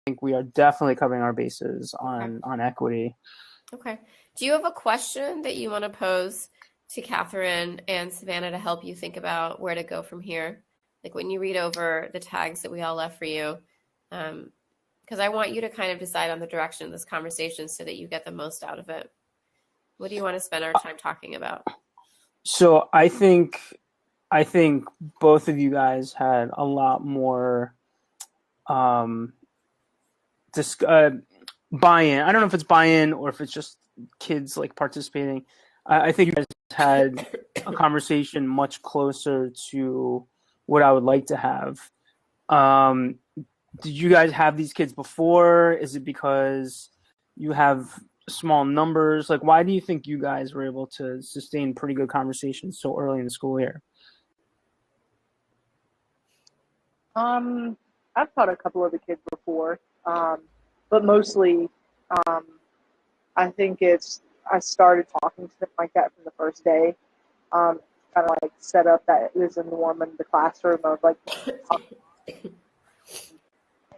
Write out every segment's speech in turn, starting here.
think we are definitely covering our bases on equity. Okay. Do you have a question that you want to pose to Catherine and Savannah to help you think about where to go from here? Like when you read over the tags that we all left for you, because I want you to kind of decide on the direction of this conversation so that you get the most out of it. What do you want to spend our time talking about? So I think both of you guys had a lot more buy-in. I don't know if it's buy-in or if it's just kids like participating. I think you guys had a conversation much closer to what I would like to have. Did you guys have these kids before? Is it because you have small numbers? Like, why do you think you guys were able to sustain pretty good conversations so early in the school year? I've taught a couple of the kids before, but mostly, I think I started talking to them like that from the first day. Kind of like set up that it was a norm in the classroom of like,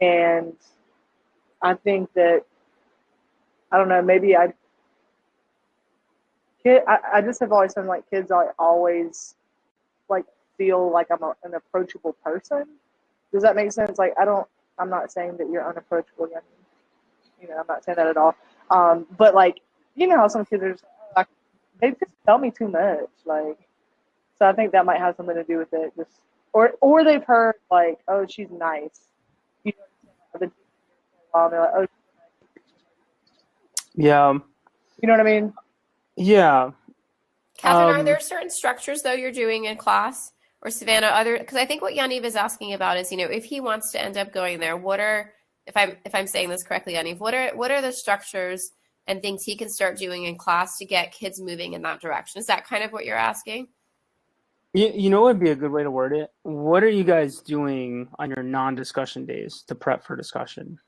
and I think that, I don't know, maybe I just have always been like kids. I always like feel like I'm an approachable person. Does that make sense? Like I'm not saying that you're unapproachable. I'm not saying that at all. But like, you know how some kids are just, like, they just tell me too much. Like, so I think that might have something to do with it. Just or they've heard like, oh, she's nice. You know, they're like, oh, yeah. You know what I mean? Yeah. Catherine, are there certain structures though you're doing in class, or Savannah, because I think what Yaniv is asking about is, if he wants to end up going there, if I'm saying this correctly, Yaniv, what are the structures and things he can start doing in class to get kids moving in that direction? Is that kind of what you're asking? You know what would be a good way to word it? What are you guys doing on your non-discussion days to prep for discussion?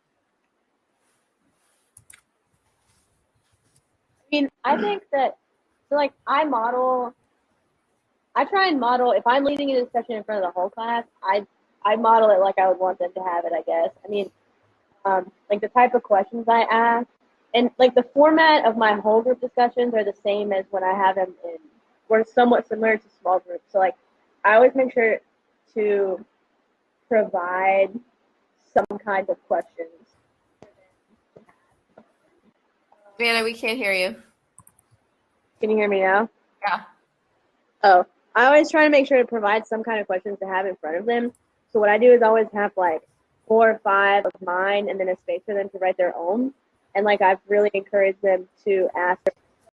I mean, I think that, so like, I try and model, if I'm leading a discussion in front of the whole class, I model it like I would want them to have it, I guess. I mean, like the type of questions I ask, and like the format of my whole group discussions are the same as when I have them we're somewhat similar to small groups. So like, I always make sure to provide some kind of questions. Savannah, we can't hear you. Can you hear me now? Yeah. Oh, I always try to make sure to provide some kind of questions to have in front of them. So what I do is always have like 4 or 5 of mine and then a space for them to write their own. And like I've really encouraged them to ask their